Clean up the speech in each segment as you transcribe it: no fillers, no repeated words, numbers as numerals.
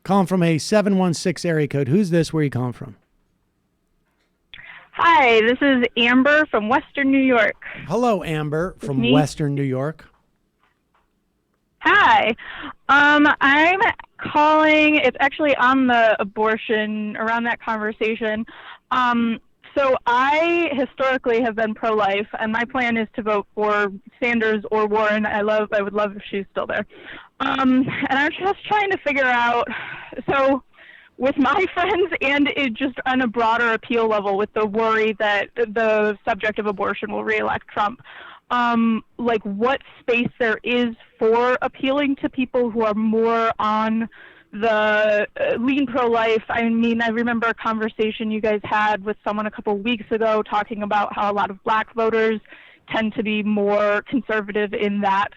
Calling from a 716 area code. Who's this? Where are you calling from? Hi, this is Amber from Western New York. Hello, Amber from me. Western New York. Hi. I'm calling, it's actually on the abortion, around that conversation. So I historically have been pro-life, and my plan is to vote for Sanders or Warren. I would love if she's still there. And I'm just trying to figure out, so with my friends and it just on a broader appeal level with the worry that the subject of abortion will reelect Trump, like what space there is for appealing to people who are more on the lean pro-life. I mean, I remember a conversation you guys had with someone a couple of weeks ago talking about how a lot of black voters tend to be more conservative in that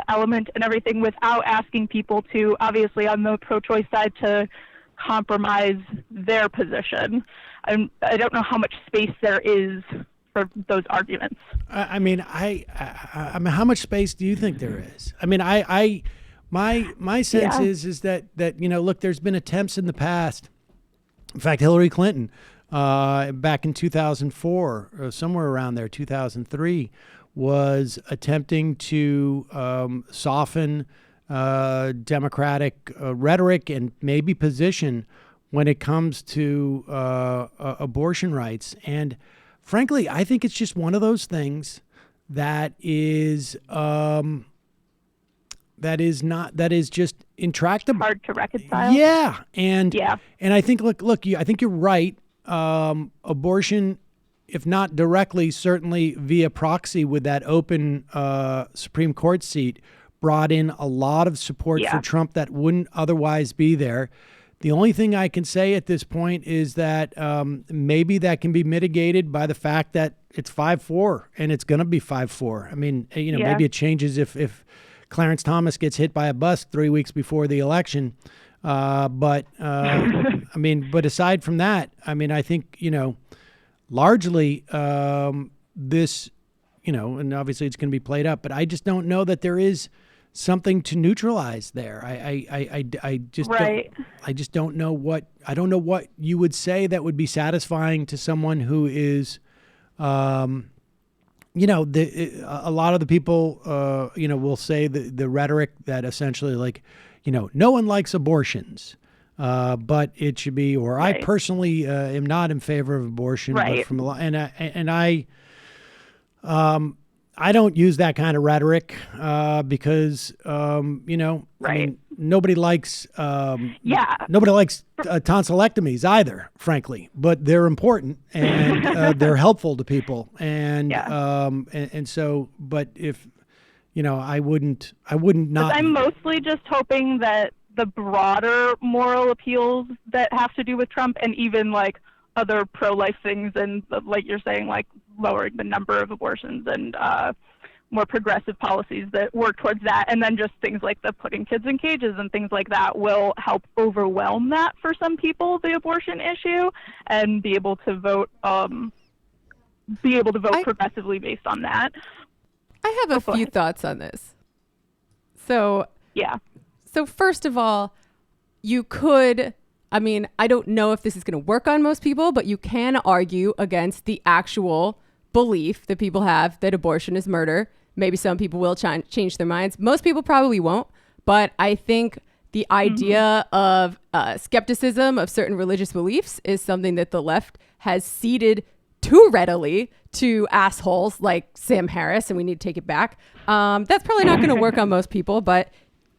element and everything, without asking people to, obviously on the pro-choice side, to compromise their position. I don't know how much space there is for those arguments. I mean, how much space do you think there is? I mean, my sense is that look, there's been attempts in the past. In fact, Hillary Clinton, back in 2004, or somewhere around there, 2003, was attempting to soften Democratic rhetoric and maybe position when it comes to abortion rights. And frankly, I think it's just one of those things that is just intractable, hard to reconcile. Yeah, and I think I think you're right. Abortion, if not directly, certainly via proxy with that open Supreme Court seat, brought in a lot of support for Trump that wouldn't otherwise be there. The only thing I can say at this point is that maybe that can be mitigated by the fact that it's 5-4 and it's going to be 5-4. I mean, maybe it changes if Clarence Thomas gets hit by a bus 3 weeks before the election. But aside from that, I mean, I think, largely this, and obviously it's going to be played up, but I just don't know that there is something to neutralize there. I just don't know what you would say that would be satisfying to someone who is, a lot of the people, will say the rhetoric that essentially no one likes abortions, but it should be, or I personally am not in favor of abortion, but from a lot, and I don't use that kind of rhetoric because, I mean, nobody likes tonsillectomies either, frankly, but they're important and they're helpful to people. And so, but if, I wouldn't not. I'm mostly just hoping that the broader moral appeals that have to do with Trump and even like other pro-life things and like you're saying, like lowering the number of abortions and more progressive policies that work towards that, and then just things like the putting kids in cages and things like that will help overwhelm that for some people, the abortion issue, and be able to vote progressively based on that. I have a few thoughts on this. So first of all, you could, I mean, I don't know if this is going to work on most people, but you can argue against the actual belief that people have that abortion is murder. Maybe some people will change their minds. Most people probably won't. But I think the idea of skepticism of certain religious beliefs is something that the left has ceded too readily to assholes like Sam Harris, and we need to take it back. That's probably not going to work on most people, but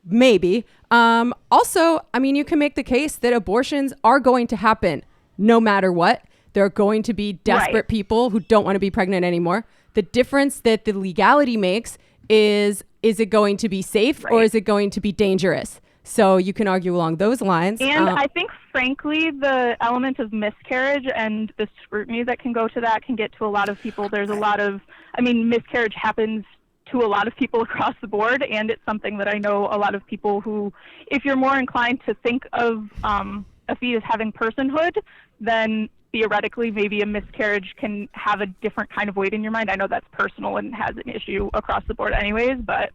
maybe. Also, I mean, you can make the case that abortions are going to happen no matter what. There are going to be desperate people who don't want to be pregnant anymore. The difference that the legality makes is it going to be safe or is it going to be dangerous? So you can argue along those lines. And I think, frankly, the element of miscarriage and the scrutiny that can go to that can get to a lot of people. There's a lot of, I mean, miscarriage happens to a lot of people across the board, and it's something that I know a lot of people who, if you're more inclined to think of a fetus having personhood, then theoretically maybe a miscarriage can have a different kind of weight in your mind. I know that's personal and has an issue across the board anyways, but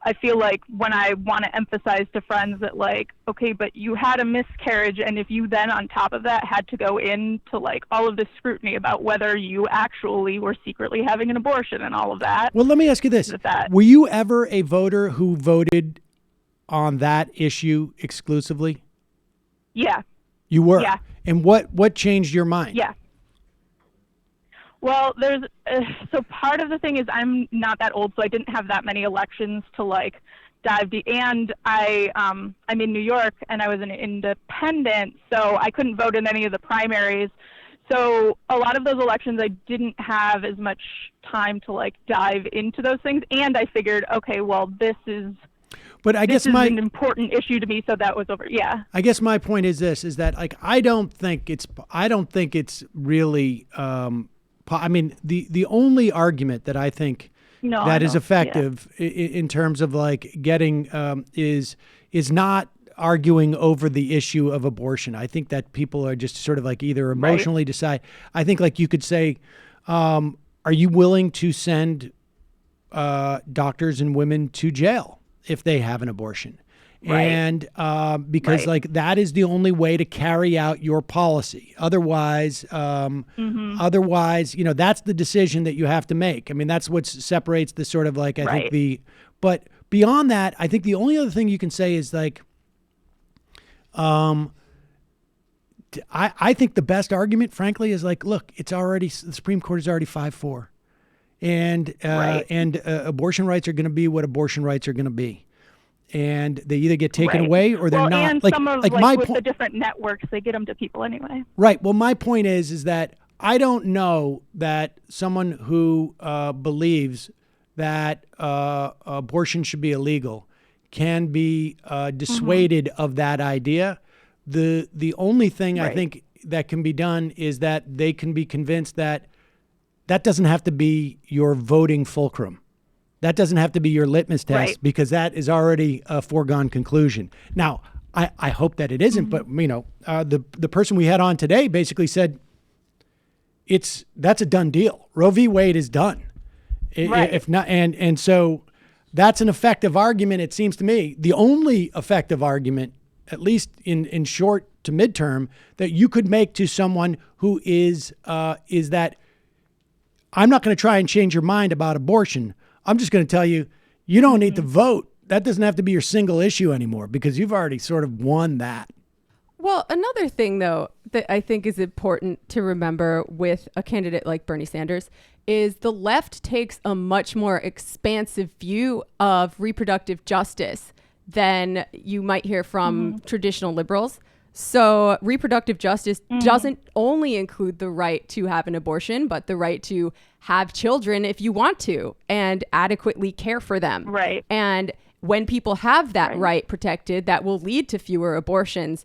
I feel like when I want to emphasize to friends that, like, okay, but you had a miscarriage, and if you then on top of that had to go into like all of this scrutiny about whether you actually were secretly having an abortion and all of that. Well, let me ask you this. Were you ever a voter who voted on that issue exclusively? Yeah. You were? Yeah. And what changed your mind? Yeah. Well, there's so part of the thing is I'm not that old, so I didn't have that many elections to like dive deep. And I'm in New York, and I was an independent, so I couldn't vote in any of the primaries. So a lot of those elections, I didn't have as much time to like dive into those things. And I figured, okay, well, this is. But I guess this is an important issue to me, so that was over. Yeah. I guess my point is this: is that like I don't think it's really. I mean, the only argument that I think that is effective in terms of like getting is not arguing over the issue of abortion. I think that people are just sort of like either emotionally decide. I think like you could say, are you willing to send doctors and women to jail if they have an abortion? Right. And because like that is the only way to carry out your policy. Otherwise, otherwise, you know, that's the decision that you have to make. I mean, that's what separates the sort of like, I think but beyond that, I think the only other thing you can say is like, I think the best argument, frankly, is like, look, it's already, the Supreme Court is already 5-4, and abortion rights are going to be what abortion rights are going to be. And they either get taken away or they're not. And like, some of like like my with the different networks, they get them to people anyway. Right. Well, my point is that I don't know that someone who believes that abortion should be illegal can be dissuaded of that idea. The only thing I think that can be done is that they can be convinced that that doesn't have to be your voting fulcrum. That doesn't have to be your litmus test because that is already a foregone conclusion. Now, I hope that it isn't, but you know, the person we had on today basically said that's a done deal. Roe v. Wade is done. If not, and so that's an effective argument. It seems to me the only effective argument, at least in short to midterm, that you could make to someone who is that I'm not going to try and change your mind about abortion. I'm just going to tell you, you don't need to vote. That doesn't have to be your single issue anymore because you've already sort of won that. Well, another thing, though, that I think is important to remember with a candidate like Bernie Sanders is the left takes a much more expansive view of reproductive justice than you might hear from traditional liberals. So reproductive justice doesn't only include the right to have an abortion, but the right to have children if you want to and adequately care for them. Right. And when people have that right protected, that will lead to fewer abortions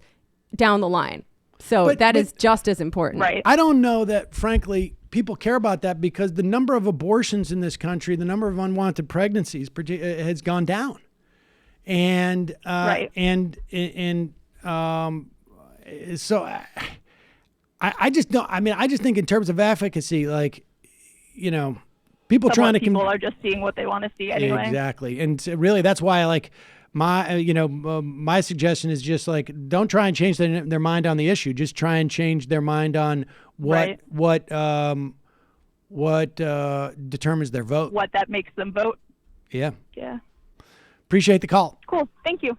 down the line. So that is just as important. Right. I don't know that, frankly, people care about that because the number of abortions in this country, the number of unwanted pregnancies has gone down. And so I just don't. I mean, I just think in terms of efficacy, like, you know, people are just seeing what they want to see anyway. Exactly, and really, that's why like my suggestion is just like don't try and change their mind on the issue. Just try and change their mind on what determines their vote. What that makes them vote. Yeah. Yeah. Appreciate the call. Cool. Thank you.